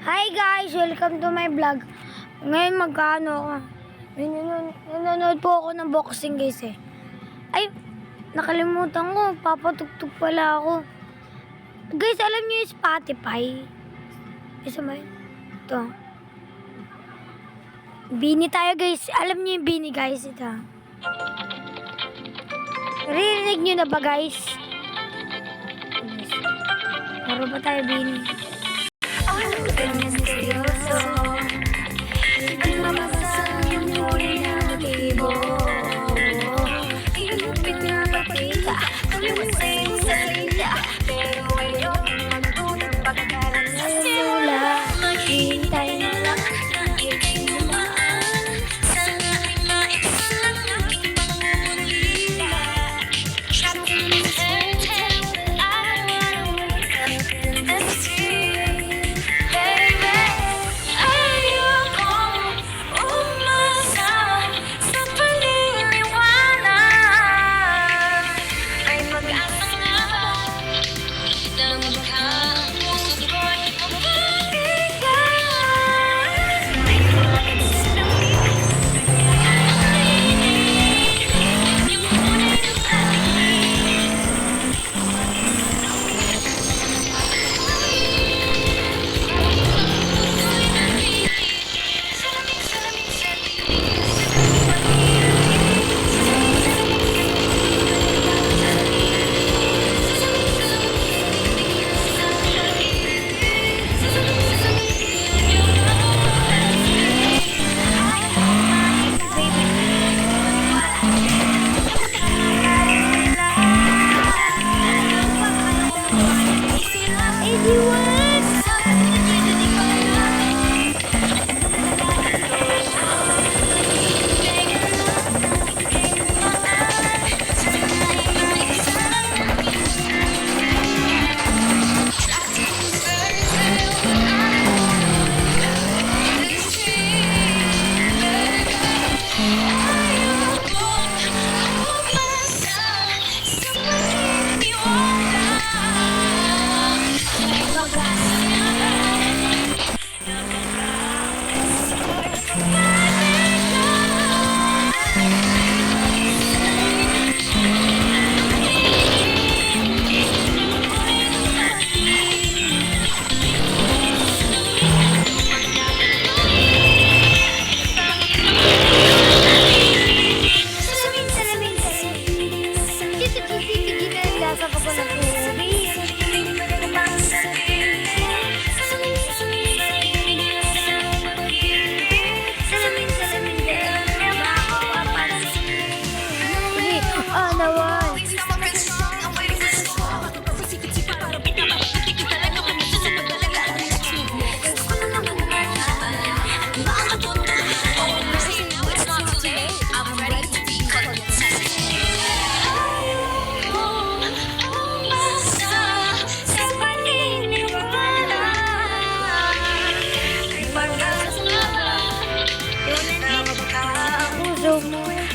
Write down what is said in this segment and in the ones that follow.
Hi guys! Welcome to my vlog. Ngayon magkano ako. Nanonood po ako ng boxing guys eh. Ay, nakalimutan ko. Papatugtog pala ako. Guys, alam niyo yung Spotify? Isa ba yun? Ito. Bini tayo guys. Alam niyo yung Bini guys. Ito. Narinig niyo na ba guys? Laro ba tayo Bini?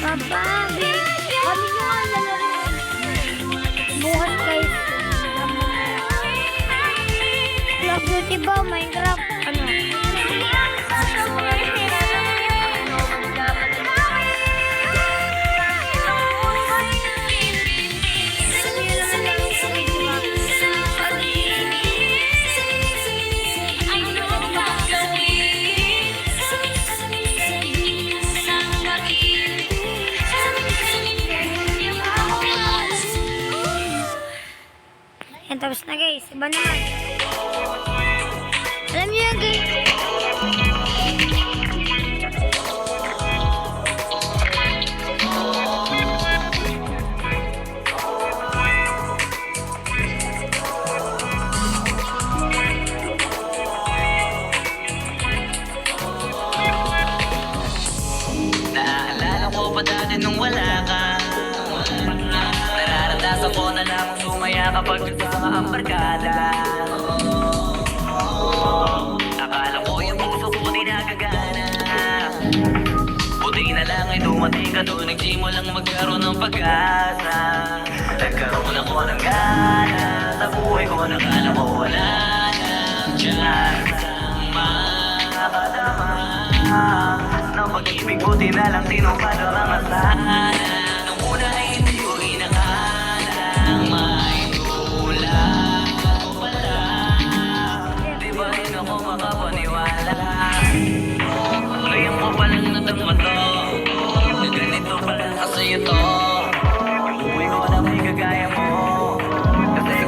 Mababig. Kami nyo nga lalaro. Buhat guys. Call of Duty ba? Minecraft? Ano? Yan, tapos na guys. Iba naman. Alam niyo yan guys. Naaalala ko pa dati nung wala ka. Nararanasan ko na lamang sumaya kapag nagsama ang barkada. Akala ko yung puso ko di nagagana. Buti na lang ay dumating ka doon. Nag-gym mo lang magkaroon ng pag-asa. Nagkaroon ako ng gana. Sa buhay ko nakala ko wala nang chance ang pag-ibig, buti na lang tinupad ang mga sana. Nung una ay hindi ko inakalang may tulad mo pala. Di ba rin ako makapaniwala? Ngayon ko palang nadama to, na ganito pala kasi ito. Yung buhay ko na may kagaya mo. Kasi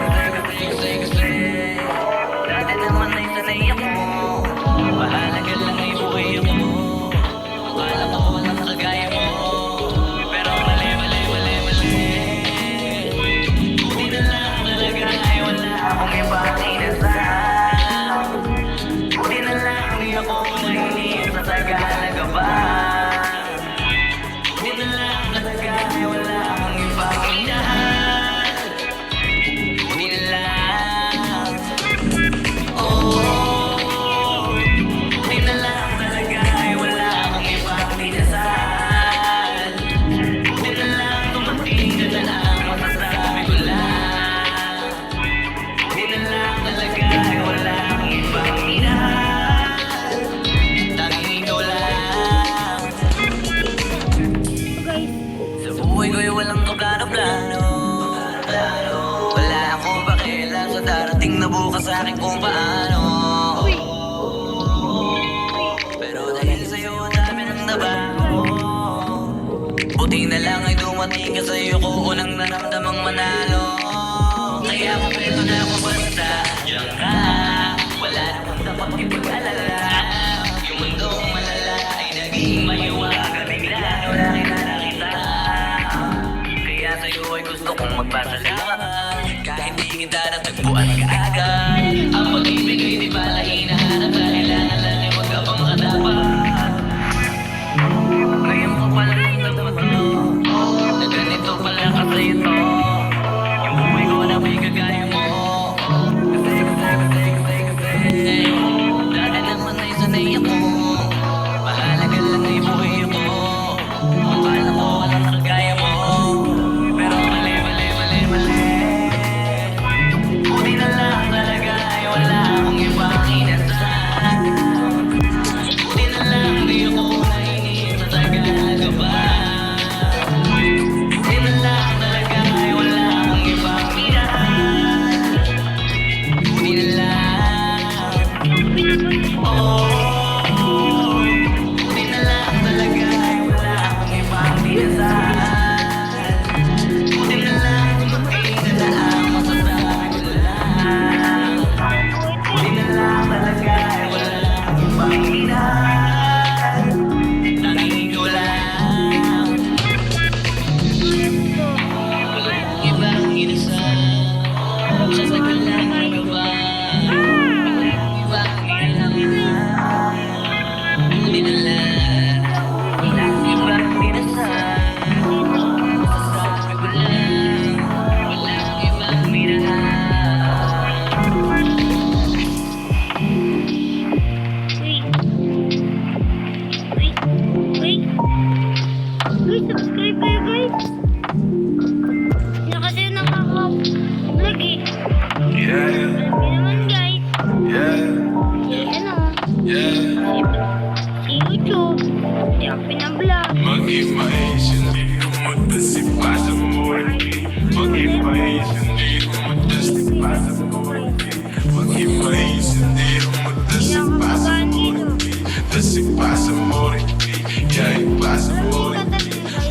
dati naman ay sanay ako. Mahalaga lang ay buhay ako. Akala ko walang kagaya mo, pero mali. Buti na lang talaga ay wala akong ibang inasal. Buti na lang di ako nainis sa Tagalaga ba. Buti na lang talaga ay wala akong ibang inahal. Buti na lang, oh, buti na lang talaga ay wala akong ibang pinasal. Buti na lang dumating ka na lang, masasabi ko lang. Buti na lang talaga ay wala akong ibang minahal. Tanging ikaw lang. Guys, Sa buhay ko'y walang plano. Wala akong pakialam sa darating na bukas sa akin kung paano. Pero dahil sa'yo ang dami ng nabago. Buti na lang ay dumating ka sa'yo ko unang naramdamang manalo. Kaya kompleto na ako basta diyan ka. Wala namang dapat ipag-alala. Yung mundong malala ay naging mahiwaga. Bigla wala kita nakita. Kaya sa'yo ay gusto kong magpasalamat. Kahit di kita natagpuan kaagad. Ang pag-ibig ay di pala hinahanap. Kailangan lang ay wag ka pang katapat. Ngayon ko palang natagpuan to, na ganito pala kasi ito. Yung buhay ko na may kagaya mo. Kasi dati naman ay sanay ako. Mahalaga lang ay buhay ako. Akala ko walang kagaya mo, pero mali. Buti na lang talaga ay wala akong ibang inasal. Buti na lang di ako nainis sa Tagalaga ba. Buti na lang talaga ay wala akong ibang minahal. Buti na lang, oh, buti na lang talaga ay wala akong ibang pinasal. Buti na lang dumating ka na lang, masasabi ko lang. Buti na lang talaga ay wala akong ibang minahal. Tanging ikaw lang. Walang ibang inasal sa Tagalaga ba. Walang ibang inasal. Buti na lang. Walang ibang inasal. Masasabi ko lang. Walang ibang minahal. Guys, subscribe kayo guys. Hindi kasi nakaka-vlog eh. Yeah, Alam niyo naman guys. yeah, Ano, yeah. si YouTube. Hindi ako pinablog. Mag-imais, hindi umutasip pa sa muli. Mag-imais, hindi umutasip pa sa muli. Mag-imais, hindi umutasip pa sa muli. Tasip pa sa muli, yay pa sa muli.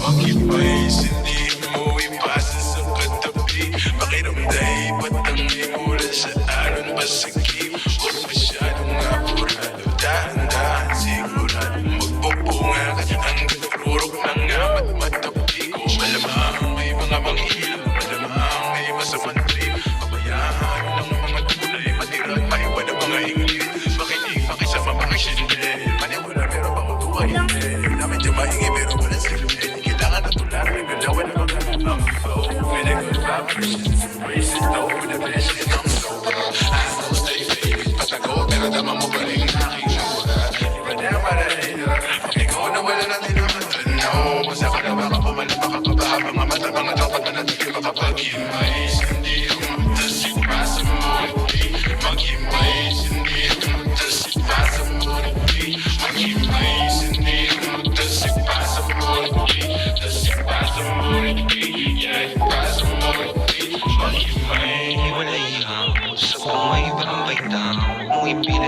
Mag-imais, hindi umuipasa sa katabi. Pakiramday, batang may mula sa alon pasakip. Huwag masyadong apurado, dahan-dahan sigurado. Magbubunga ka hanggang turok ng amat matabi ko. Malamang may mga manghihil, malamang may masamang trip. Pabayaan ng mga tulay, matira maiwan ang mga ingin. Makinig, makisama, makisindi. Maniwala, pero baka tuwa hindi. Namin dyan maingi, pero wala silbi. Kailangan na tulan, nagalawan ng mga ang flow. With a good vibrations, embrace it though, with a vision, I'm sober. I still stay fake, patago, pero dama mo pa rin aking lura. Iba na malalera, ikaw na wala natin ang matanaw. Basta ka na baka pumalang makapabahab mga mata, mga dapat na natin makapag-imais. Hindi umutasip pa sa muli. Mag-imais, hindi umutasip pa sa muli. Mag-imais, hindi umutasip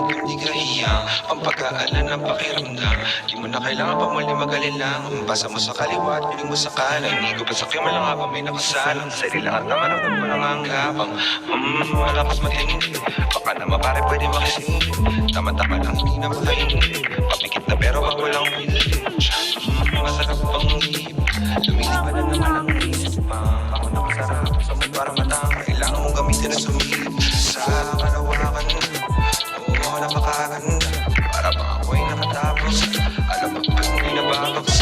kung di ka hiyang pampag-aalan ng pakiramdam. Di mo na kailangan pa muli mag-alilang. Basa mo sa kaliwa at piling mo sa kanan. Hindi ko pa sakya man lang habang may nakasalang. Sarili lahat naman ang mo lang ang gapang. Malakas matingin. Baka naman pare pwede makisingin. Tama-tama lang hindi na makainin. Papikit na pero wag mo lang willing. Masarap pang hihip. Lumilip pa na naman ang isip. Ako nakasarap sa mood para matang. Kailangan mong gamitin na sumilip. Sa kalawakan. Oo, napakaganda. Para ba ako'y nakatapos. Alam mo ba hindi nababaks.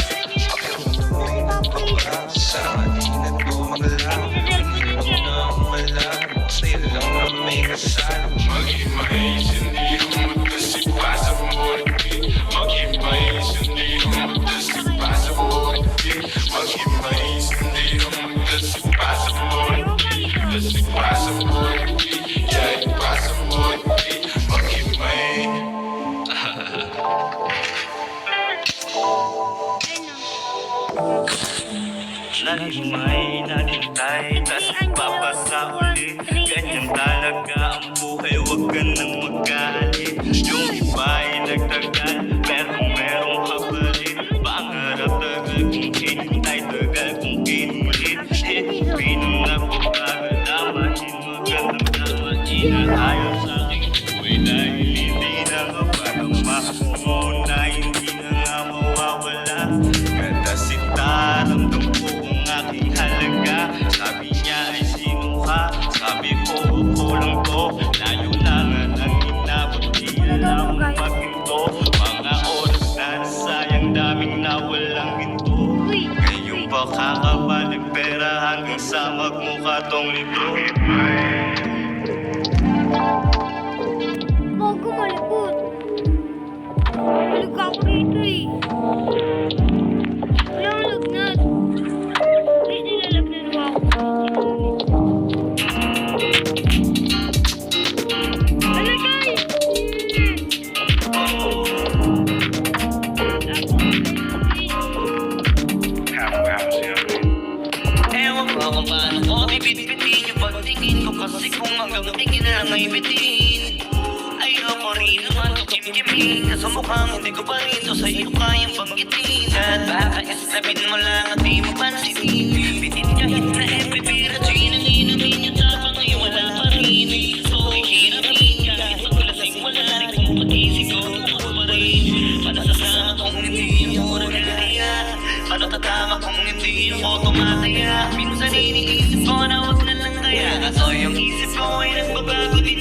Pakiramdam mo'y nagpapara. Sa atin at bumagla. Hindi mo na malabo. Sa'yo lang na may kasama. Mag-imais, hindi umutasip pa sa mundi. Mag-imais, hindi umutasip pa sa mundi. Mag-imais, hindi umutasip pa sa mundi. Umutasip pa sa mundi. Yay, pa sa mundi. Mag-imais. Nalimay, nalintay, tas papasa ulit. Ganyan talaga ang buhay, wag ka nang magalit. Yung iba'y nagtagal, pero merong kapalit. Pangarap tagal kung hinintay, tagal kung kinulit. Pinong napapagalaman, magandang naman. Inaayos sa aking buhay dahil hindi na kaparama. Muna hindi na nga mawawala. Kada sitaramdam ko ang aking halaga. Sabi niya ay sino ka? Sabi ko ako lang to. Layo na nga nang inabot, di alam maghinto. Mga oras na nasayang, daming nawalang ginto. Ngayon pa kakabalik pera hanggang sa magmukha tong libro. Bago malikot. Malig ako rito eh. Walang lagnat. Ay, nilalagnan mo ako. Ano guys? Ewan ko kung paano ko bibit-bitin yung pagtingin ko. Kasi kung hanggang tingin na lang ay bitin. Ayoko rin naman ito kim-kimin. Kaso mukhang hindi ko pa rin ito sa iyo kayang banggitin. At baka islapin mo lang at di mo pansinin. Bitin kahit na epipira, ang inumin yung tapang ay wala pa rin. So ihiramin kahit paglasing wala rin kung pag-isig ko ako pa rin. Paano sasama kung hindi yung mura kaya? Paano tatama kung hindi yung ako tumataya? Minsan iniisip ko na wag na lang kaya. Kaso yung isip ko ay nagbabago din.